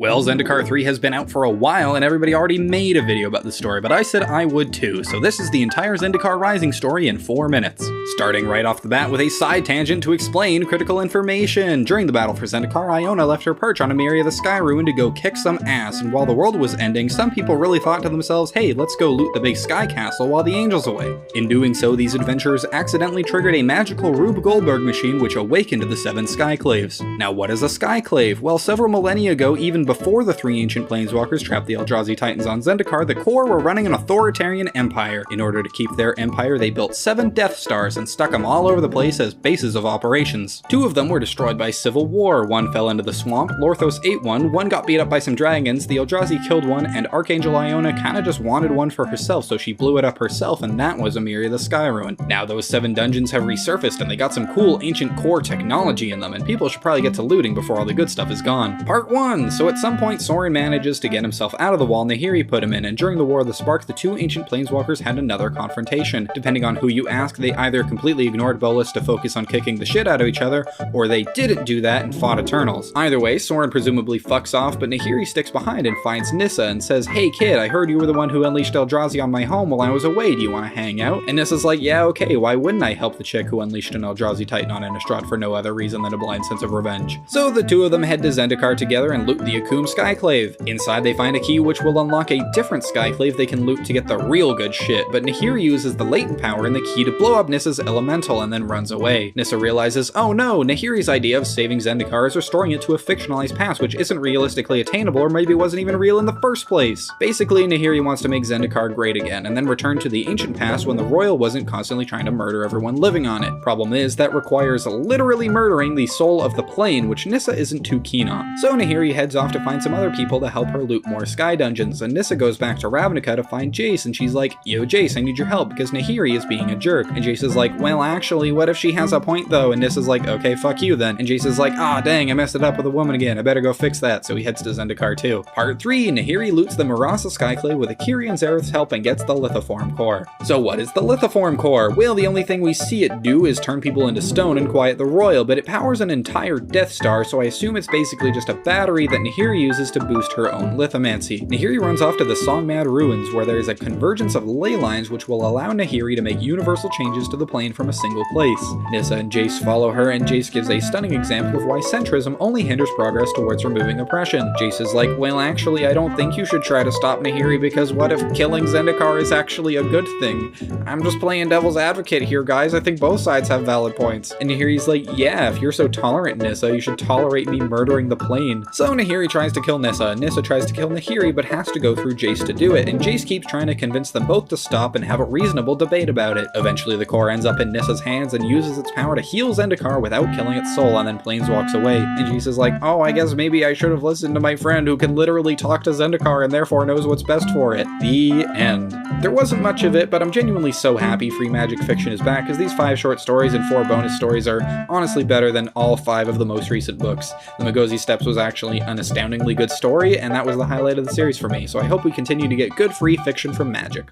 Well, Zendikar 3 has been out for a while and everybody already made a video about the story, but I said I would too, so this is the entire Zendikar Rising story in 4 minutes. Starting right off the bat with a side tangent to explain critical information. During the battle for Zendikar, Iona left her perch on a Miri of the Sky Ruin to go kick some ass, and while the world was ending, some people really thought to themselves, hey, let's go loot the big sky castle while the angel's away. In doing so, these adventurers accidentally triggered a magical Rube Goldberg machine which awakened the 7 Skyclaves. Now what is a Skyclave? Well, several millennia ago, even before the 3 ancient planeswalkers trapped the Eldrazi Titans on Zendikar, the core were running an authoritarian empire. In order to keep their empire, they built 7 Death Stars and stuck them all over the place as bases of operations. 2 of them were destroyed by civil war, 1 fell into the swamp, Lorthos ate 1, 1 got beat up by some dragons, the Eldrazi killed 1, and Archangel Iona kinda just wanted 1 for herself, so she blew it up herself, and that was a Miri of the Sky Ruin. Now those 7 dungeons have resurfaced, and they got some cool ancient core technology in them, and people should probably get to looting before all the good stuff is gone. Part 1! So at some point, Sorin manages to get himself out of the wall Nahiri put him in, and during the War of the Spark, the 2 ancient planeswalkers had another confrontation. Depending on who you ask, they either completely ignored Bolas to focus on kicking the shit out of each other, or they didn't do that and fought Eternals. Either way, Sorin presumably fucks off, but Nahiri sticks behind and finds Nissa and says, hey kid, I heard you were the one who unleashed Eldrazi on my home while I was away, do you want to hang out? And Nissa's like, yeah, okay, why wouldn't I help the chick who unleashed an Eldrazi Titan on Innistrad for no other reason than a blind sense of revenge? So the 2 of them head to Zendikar together and loot the Akum Skyclave. Inside they find a key which will unlock a different Skyclave they can loot to get the real good shit, but Nahiri uses the latent power in the key to blow up Nissa's elemental and then runs away. Nissa realizes, oh no, Nahiri's idea of saving Zendikar is restoring it to a fictionalized past which isn't realistically attainable or maybe wasn't even real in the first place. Basically, Nahiri wants to make Zendikar great again and then return to the ancient past when the royal wasn't constantly trying to murder everyone living on it. Problem is, that requires literally murdering the soul of the plane, which Nissa isn't too keen on. So Nahiri heads off to find some other people to help her loot more sky dungeons, and Nissa goes back to Ravnica to find Jace, and she's like, yo Jace, I need your help because Nahiri is being a jerk. And Jace is like, well actually, what if she has a point though? And Nissa's like, okay, fuck you then. And Jace is like, ah dang, I messed it up with a woman again, I better go fix that. So he heads to Zendikar too. Part 3, Nahiri loots the Murasa Skyclave with Akiri and Zareth's help and gets the Lithoform core. So what is the Lithoform core? Well, the only thing we see it do is turn people into stone and quiet the royal, but it powers an entire Death Star, so I assume it's basically just a battery that Nahiri uses to boost her own lithomancy. Nahiri runs off to the Songmad Ruins, where there is a convergence of ley lines which will allow Nahiri to make universal changes to the plane from a single place. Nissa and Jace follow her, and Jace gives a stunning example of why centrism only hinders progress towards removing oppression. Jace is like, well actually, I don't think you should try to stop Nahiri because what if killing Zendikar is actually a good thing? I'm just playing devil's advocate here, guys. I think both sides have valid points. And Nahiri's like, yeah, if you're so tolerant, Nissa, you should tolerate me murdering the plane. So Nahiri tries to kill Nissa, and Nissa tries to kill Nahiri, but has to go through Jace to do it, and Jace keeps trying to convince them both to stop and have a reasonable debate about it. Eventually the core ends up in Nissa's hands and uses its power to heal Zendikar without killing its soul, and then planeswalks away. And Jace is like, oh, I guess maybe I should have listened to my friend who can literally talk to Zendikar and therefore knows what's best for it. The end. There wasn't much of it, but I'm genuinely so happy free magic fiction is back, because these 5 short stories and 4 bonus stories are honestly better than all 5 of the most recent books. The Magosi Steppes was actually an astoundingly good story, and that was the highlight of the series for me, so I hope we continue to get good free fiction from Magic.